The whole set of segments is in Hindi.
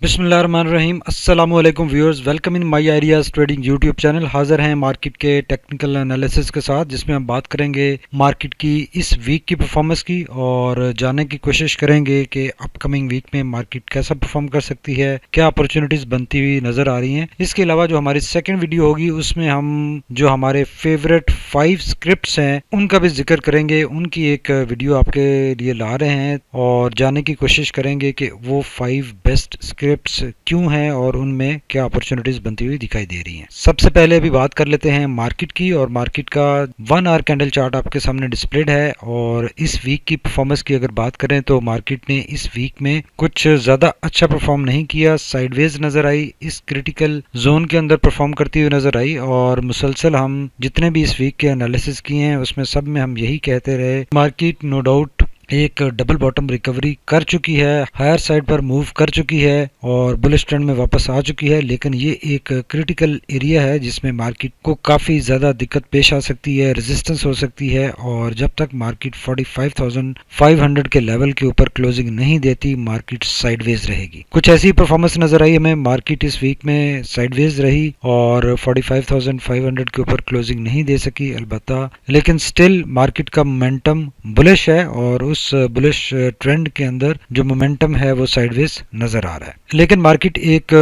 बिस्मिल्लाहिर्रहमानिर्रहीम। अस्सलामुअलैकुम viewers, welcome in my ideas trading YouTube channel. हाज़िर हैं मार्केट के टेक्निकल एनालिसिस के साथ, जिसमें हम बात करेंगे मार्केट की इस वीक की परफॉर्मेंस की और जानने की कोशिश करेंगे कि अपकमिंग वीक में मार्केट कैसा परफॉर्म कर सकती है, क्या अपॉर्चुनिटीज़ बनती हुई नज़र आ रही हैं। इसके अलावा जो हमारी सेकेंड वीडियो होगी उसमें हम जो हमारे फेवरेट 5 स्क्रिप्ट्स हैं उनका भी जिक्र करेंगे। उनकी एक वीडियो आपके लिए ला रहे हैं और जानने की कोशिश करेंगे कि वो 5 बेस्ट स्क्रिप्ट क्यों हैं और उनमें क्या अपॉर्चुनिटीज बनती हुई दिखाई दे रही हैं। सबसे पहले अभी बात कर लेते हैं मार्केट की, और मार्केट का 1 आवर कैंडल चार्ट आपके सामने डिस्प्लेड है। और इस वीक की परफॉर्मेंस की अगर बात करें तो मार्केट ने इस वीक में कुछ ज्यादा अच्छा परफॉर्म नहीं किया, साइडवेज नजर आई, इस क्रिटिकल जोन के अंदर परफॉर्म करती हुई नजर आई। और मुसलसल हम जितने भी इस वीक के एनालिसिस किए हैं उसमें सब में हम यही कहते रहे, मार्केट नो डाउट एक डबल बॉटम रिकवरी कर चुकी है, हायर साइड पर मूव कर चुकी है और बुलिश ट्रेंड में वापस आ चुकी है। लेकिन ये एक क्रिटिकल एरिया है जिसमें मार्केट को काफी ज्यादा दिक्कत पेश आ सकती है, रेजिस्टेंस हो सकती है। और जब तक मार्केट 45,500 के लेवल के ऊपर क्लोजिंग नहीं देती, मार्केट साइडवेज रहेगी। कुछ ऐसी परफॉर्मेंस नजर आई हमें, मार्केट इस वीक में साइडवेज रही और 45,500 के ऊपर क्लोजिंग नहीं दे सकी अलबत्ता, लेकिन स्टिल मार्केट का मोमेंटम बुलिश है और उस बुलिश ट्रेंड के अंदर जो मोमेंटम है वो साइडवेज नजर आ रहा है। लेकिन मार्केट एक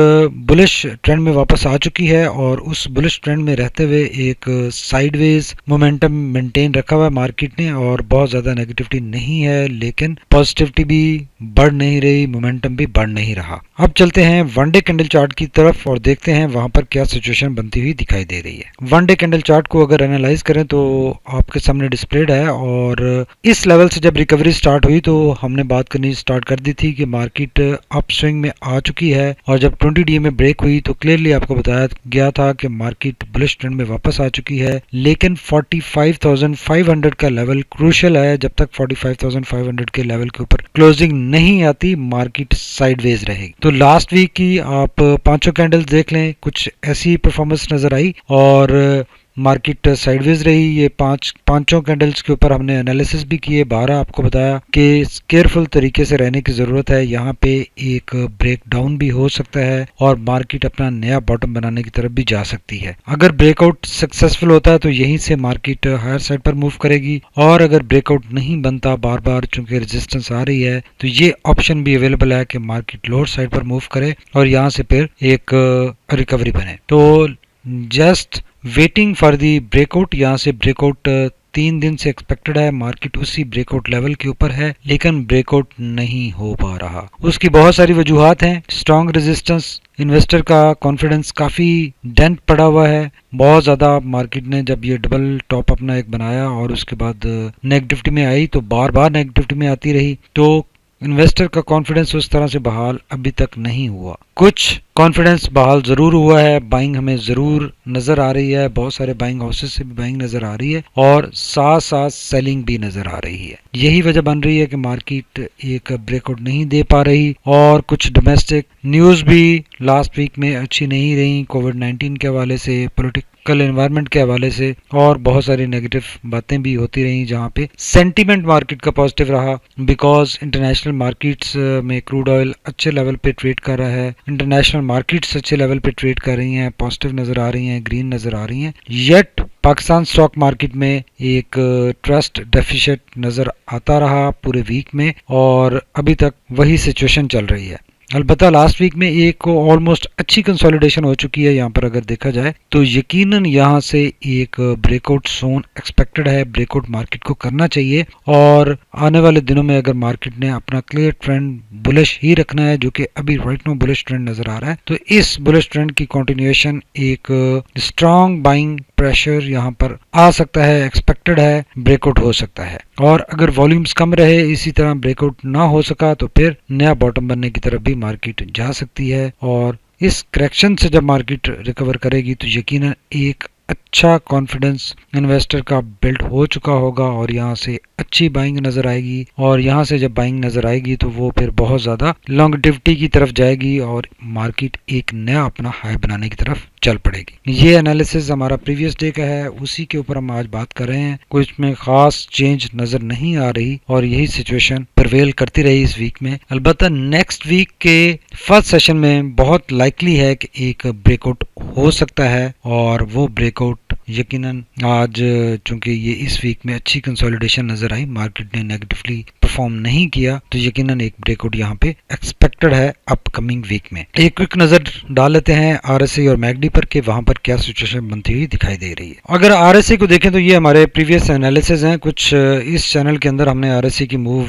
बुलिश ट्रेंड में वापस आ चुकी है और उस बुलिश ट्रेंड में रहते हुए एक साइडवेज मोमेंटम मेंटेन रखा हुआ है मार्केट ने, और बहुत ज्यादा नेगेटिविटी नहीं है, लेकिन पॉजिटिविटी भी बढ़ नहीं रही, मोमेंटम भी बढ़ नहीं रहा। अब चलते हैं वन डे कैंडल चार्ट की तरफ और देखते हैं वहां पर क्या सिचुएशन बनती हुई दिखाई दे रही है। वन डे कैंडल चार्ट को अगर एनालाइज करें तो आपके सामने डिस्प्लेड है, और इस लेवल से जब रिकवरी स्टार्ट हुई तो हमने बात करनी स्टार्ट कर दी थी कि मार्केट अप स्विंग में आ चुकी है। और जब 20 डे में ब्रेक हुई तो क्लियरली आपको बताया गया था कि मार्केट बुलिश ट्रेंड में वापस आ चुकी है। लेकिन 45,500 का लेवल क्रूशियल है, जब तक 45,500 के लेवल के ऊपर क्लोजिंग नहीं आती मार्केट साइडवेज रहेगी। तो लास्ट वीक की आप पांचों कैंडल्स देख लें, कुछ ऐसी परफॉर्मेंस नजर आई और मार्केट साइडवेज रही। ये पांचों कैंडल्स के ऊपर हमने एनालिसिस भी किए, 12 आपको बताया कि केयरफुल तरीके से रहने की जरूरत है। यहाँ पे एक ब्रेकडाउन भी हो सकता है और मार्केट अपना नया बॉटम बनाने की तरफ भी जा सकती है। अगर ब्रेकआउट सक्सेसफुल होता है तो यहीं से मार्केट हायर साइड पर मूव करेगी, और अगर ब्रेकआउट नहीं बनता बार बार चूंकि रेजिस्टेंस आ रही है, तो ये ऑप्शन भी अवेलेबल है कि मार्केट लोअर साइड पर मूव करे और यहाँ से फिर एक रिकवरी बने। तो just waiting for the breakout. यहाँ से ब्रेकआउट 3 दिन से एक्सपेक्टेड है, मार्केट उसी ब्रेकआउट लेवल के ऊपर है लेकिन ब्रेकआउट नहीं हो पा रहा। उसकी बहुत सारी वजूहात हैं, स्ट्रॉन्ग रेजिस्टेंस, इन्वेस्टर का कॉन्फिडेंस काफी डेंट पड़ा हुआ है बहुत ज्यादा। मार्केट ने जब ये डबल टॉप अपना एक बनाया और उसके बाद नेगेटिविटी में आई तो बार बार नेगेटिविटी में आती रही, तो इन्वेस्टर का कॉन्फिडेंस उस तरह से बहाल अभी तक नहीं हुआ। कुछ कॉन्फिडेंस बहाल जरूर हुआ है, बाइंग हमें जरूर नजर आ रही है, बहुत सारे बाइंग हाउसेस से भी बाइंग नजर आ रही है और साथ साथ सेलिंग भी नजर आ रही है। यही वजह बन रही है कि मार्केट एक ब्रेकआउट नहीं दे पा रही। और कुछ डोमेस्टिक न्यूज भी लास्ट वीक में अच्छी नहीं रही, कोविड-19 के हवाले से, पॉलिटिकल एनवायरनमेंट के हवाले से, और बहुत सारी नेगेटिव बातें भी होती रही, जहां पे सेंटीमेंट मार्केट का पॉजिटिव रहा बिकॉज इंटरनेशनल मार्केट्स में क्रूड ऑयल अच्छे लेवल पे ट्रेड कर रहा है, इंटरनेशनल मार्केट्स अच्छे लेवल पे ट्रेड कर रही हैं, पॉजिटिव नजर आ रही हैं, ग्रीन नजर आ रही हैं। येट पाकिस्तान स्टॉक मार्केट में एक ट्रस्ट डेफिसिट नजर आता रहा पूरे वीक में और अभी तक वही सिचुएशन चल रही है। अलबत्ता लास्ट वीक में एक ऑलमोस्ट अच्छी कंसोलिडेशन हो चुकी है। यहाँ पर अगर देखा जाए तो यकीनन यहाँ से एक ब्रेकआउट जोन एक्सपेक्टेड है, ब्रेकआउट मार्केट को करना चाहिए। और आने वाले दिनों में अगर मार्केट ने अपना क्लियर ट्रेंड बुलिश ही रखना है, जो कि अभी राइट नाउ बुलिश ट्रेंड नजर आ रहा है, तो इस बुलिश ट्रेंड की कंटिन्यूएशन एक स्ट्रॉन्ग बाइंग प्रेशर यहाँ पर आ सकता है, एक्सपेक्टेड है, ब्रेकआउट हो सकता है। और अगर वॉल्यूम्स कम रहे, इसी तरह ब्रेकआउट ना हो सका, तो फिर नया बॉटम बनने की तरफ भी मार्केट जा सकती है। और इस करेक्शन से जब मार्केट रिकवर करेगी तो यकीनन एक अच्छा कॉन्फिडेंस इन्वेस्टर का बिल्ड हो चुका होगा और यहाँ से अच्छी बाइंग नजर आएगी, और यहाँ से जब बाइंग नजर आएगी तो वो फिर बहुत ज्यादा लॉन्गेटिविटी की तरफ जाएगी और मार्केट एक नया अपना हाई बनाने की तरफ चल पड़ेगी। ये एनालिसिस हमारा प्रीवियस डे का है, उसी के ऊपर हम आज बात कर रहे हैं। कुछ में खास चेंज नजर नहीं आ रही और यही सिचुएशन प्रिवेल करती रही इस वीक में। अलबत्ता नेक्स्ट वीक के फर्स्ट सेशन में बहुत लाइकली है कि एक ब्रेकआउट हो सकता है, और वो ब्रेकआउट यकीनन आज, चूंकि ये इस वीक में अच्छी कंसोलिडेशन नजर आई, मार्केट ने नेगेटिवली परफॉर्म नहीं किया, तो यकीनन एक ब्रेकआउट यहाँ पे एक्सपेक्टेड है अपकमिंग वीक में। एक क्विक नजर डाल लेते हैं आरएसआई और मैकडी पर कि वहां पर क्या सिचुएशन बनती हुई दिखाई दे रही है। अगर आरएसआई को देखें तो ये हमारे प्रीवियस एनालिसिस हैं, कुछ इस चैनल के अंदर हमने आरएसआई की मूव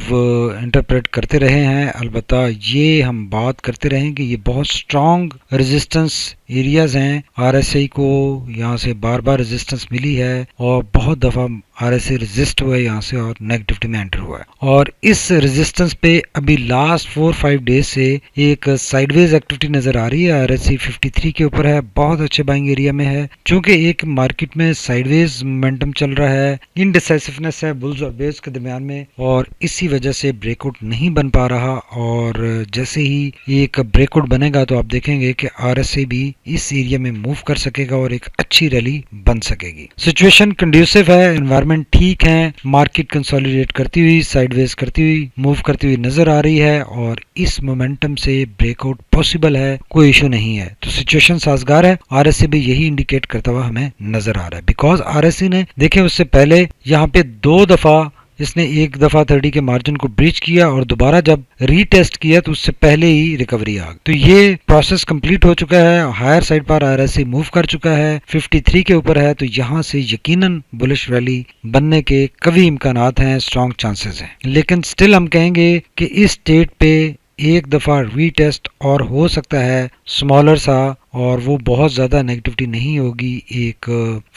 इंटरप्रेट करते रहे हैं। अलबत्ता ये हम बात करते रहे कि ये बहुत स्ट्रॉन्ग रेजिस्टेंस एरियाज हैं। आरएसआई को यहाँ से बार बार रेजिस्टेंस मिली है और बहुत दफा आरएसआई रेजिस्ट हुआ है यहाँ से और नेगेटिविटी में एंटर हुआ है, और इस रेजिस्टेंस पे अभी लास्ट 4-5 डेज से एक साइडवेज एक्टिविटी नजर आ रही है। आरएसआई 53 के ऊपर है, बहुत अच्छे बाइंग एरिया में है। चूंकि एक मार्केट में साइडवेज मोमेंटम चल रहा है, इनडिसाइसिवनेस है बुल्स और बेयर्स के दरमियान में, और इसी वजह से ब्रेकआउट नहीं बन पा रहा। और जैसे ही एक ब्रेकआउट बनेगा तो आप देखेंगे कि आरएसआई भी इस एरिया में मूव कर सकेगा और एक अच्छी रैली बन सकेगी। सिचुएशन कंड्यूसिव है, एनवायरनमेंट ठीक है, मार्केट कंसोलिडेट करती हुई, साइडवेज करती हुई, मूव करती हुई नजर आ रही है, और इस मोमेंटम से ब्रेकआउट पॉसिबल है, कोई इशू नहीं है। तो सिचुएशन साजगार है। आरएसआई भी यही इंडिकेट करता हुआ हमें नजर आ रहा है, बिकॉज आरएसआई ने देखें उससे पहले यहाँ पे 2 दफा इसने एक दफा 30 के मार्जिन को ब्रीच किया और दोबारा जब रीटेस्ट किया तो उससे पहले ही रिकवरी आ गई। तो ये प्रोसेस कंप्लीट हो चुका है, हायर साइड पर आरएसआई मूव कर चुका है, 53 के ऊपर है, तो यहाँ से यकीनन बुलिश रैली बनने के कभी इम्कानात हैं, स्ट्रॉन्ग चांसेस हैं। लेकिन स्टिल हम कहेंगे कि इस स्टेट पे एक दफा रीटेस्ट और हो सकता है स्मॉलर सा, और वो बहुत ज्यादा नेगेटिविटी नहीं होगी, एक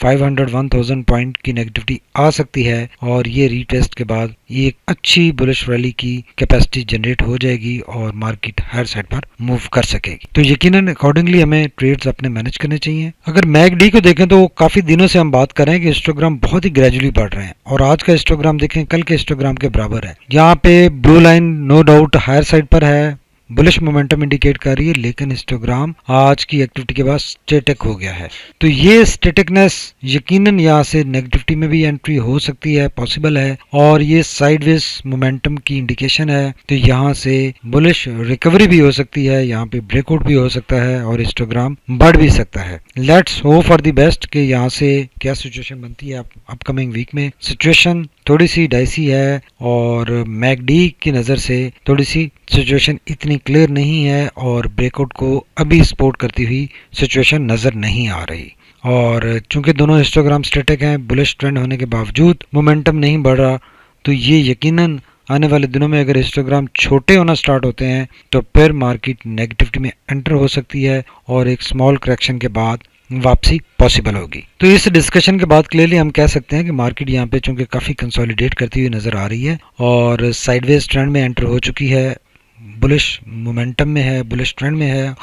500-1000 पॉइंट की नेगेटिविटी आ सकती है, और ये रीटेस्ट के बाद एक अच्छी बुलिश रैली की कैपेसिटी जनरेट हो जाएगी और मार्केट हायर साइड पर मूव कर सकेगी। तो यकीनन अकॉर्डिंगली हमें ट्रेड्स अपने मैनेज करने चाहिए। अगर मैकडी को देखें तो काफी दिनों से हम बात कर रहे हैं कि हिस्टोग्राम बहुत ही ग्रेजुअली बढ़ रहे हैं, और आज का हिस्टोग्राम देखें कल के हिस्टोग्राम के बराबर है। यहाँ पे blue line no doubt higher side पर है, बुलिश मोमेंटम इंडिकेट कर रही है, लेकिन हिस्टोग्राम आज की एक्टिविटी के बाद स्टैटिक हो गया है। तो ये स्टैटिकनेस यकीनन यहाँ से नेगेटिविटी में भी एंट्री हो सकती है, पॉसिबल है, और ये साइडवेज मोमेंटम की इंडिकेशन है। तो यहाँ से बुलिश रिकवरी भी हो सकती है, यहाँ पे ब्रेकआउट भी हो सकता है और हिस्टोग्राम बढ़ भी सकता है। Let's hope for the best कि यहाँ से क्या सिचुएशन बनती है अपकमिंग वीक में। सिचुएशन थोड़ी सी डाइसी है और मैकडी की नज़र से थोड़ी सी सिचुएशन इतनी क्लियर नहीं है, और ब्रेकआउट को अभी सपोर्ट करती हुई सिचुएशन नज़र नहीं आ रही। और चूंकि दोनों हिस्टोग्राम स्टैटिक हैं, बुलिश ट्रेंड होने के बावजूद मोमेंटम नहीं बढ़ रहा, तो ये यकीनन आने वाले दिनों में अगर हिस्टोग्राम छोटे होना स्टार्ट होते हैं तो फिर मार्केट नेगेटिविटी में एंटर हो सकती है और एक स्मॉल करेक्शन के बाद वापसी पॉसिबल होगी। तो इस डिस्कशन के बाद क्लियरली हम कह सकते हैं कि मार्केट यहाँ पे चूंकि काफी कंसोलिडेट करती हुई नजर आ रही है और साइडवेज ट्रेंड में एंटर हो चुकी है, बुलिश मोमेंटम में है, बुलिश ट्रेंड में है,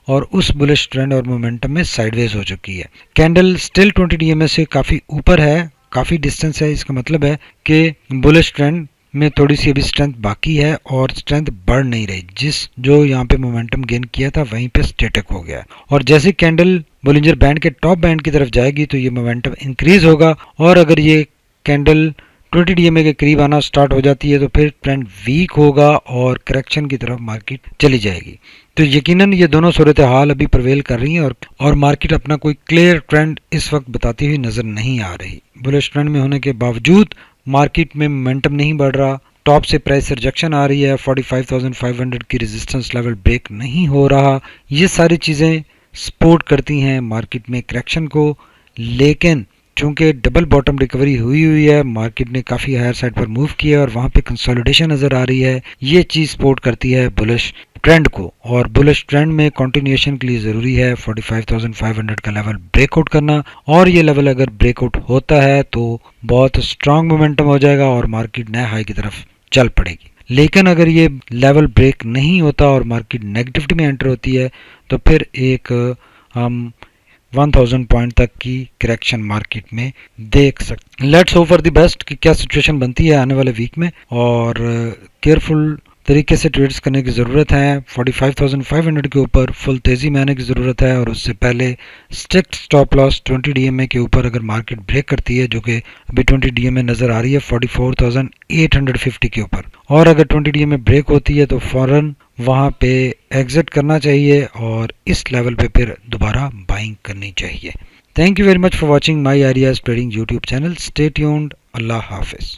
और उस बुलिश ट्रेंड और मोमेंटम में साइडवेज हो चुकी है। कैंडल स्टिल 20 डीएमए से काफी ऊपर है, काफी डिस्टेंस है, इसका मतलब है कि बुलिश ट्रेंड में थोड़ी सी अभी स्ट्रेंथ बाकी है और स्ट्रेंथ बढ़ नहीं रही। जो यहाँ पे मोमेंटम गेन किया था वहीं पे स्टैटिक हो गया, और जैसे कैंडल बोलिंजर बैंड के टॉप बैंड की तरफ जाएगी तो ये मोमेंटम इंक्रीज होगा, और अगर ये कैंडल 20 डीएमए के करीब आना स्टार्ट हो जाती है तो फिर ट्रेंड वीक होगा और करेक्शन की तरफ मार्केट चली जाएगी। तो यकीनन ये दोनों सूरत हाल अभी प्रवेल कर रही हैं और मार्केट अपना कोई क्लियर ट्रेंड इस वक्त बताती हुई नजर नहीं आ रही। बुलिश ट्रेंड में होने के बावजूद मार्केट में मोमेंटम नहीं बढ़ रहा, टॉप से प्राइस रिजेक्शन आ रही है, 45,500 की रेजिस्टेंस लेवल ब्रेक नहीं हो रहा। ये सारी चीज़ें सपोर्ट करती हैं मार्केट में करेक्शन को, लेकिन चूंकि डबल बॉटम रिकवरी हुई है, मार्केट ने काफ़ी हायर साइड पर मूव किया है और वहाँ पे कंसोलिडेशन नज़र आ रही है, ये चीज़ सपोर्ट करती है बुलिश ट्रेंड को, और बुलिश ट्रेंड में कंटिन्यूएशन के लिए ज़रूरी है 45,500 का लेवल ब्रेकआउट करना, और ये लेवल अगर ब्रेकआउट होता है तो बहुत स्ट्रांग मोमेंटम हो जाएगा और मार्केट नए हाई की तरफ चल पड़ेगी। लेकिन अगर ये लेवल ब्रेक नहीं होता और मार्केट नेगेटिविटी में एंटर होती है तो फिर एक हम 1000 पॉइंट तक की करेक्शन मार्केट में देख सकते। Let's hope for the best कि क्या सिचुएशन बनती है आने वाले वीक में, और केयरफुल तरीके से ट्रेड्स करने की ज़रूरत है। 45,500 के ऊपर फुल तेज़ी में आने की ज़रूरत है, और उससे पहले स्ट्रिक्ट स्टॉप लॉस 20 डीएमए के ऊपर अगर मार्केट ब्रेक करती है, जो कि अभी 20 डीएमए नज़र आ रही है 44,850 के ऊपर, और अगर 20 डीएमए ब्रेक होती है तो फ़ौरन वहाँ पे एग्जिट करना चाहिए और इस लेवल पे फिर दोबारा बाइंग करनी चाहिए। Thank you very much for watching my ideas trading YouTube channel. Stay tuned. अल्लाह हाफिज़।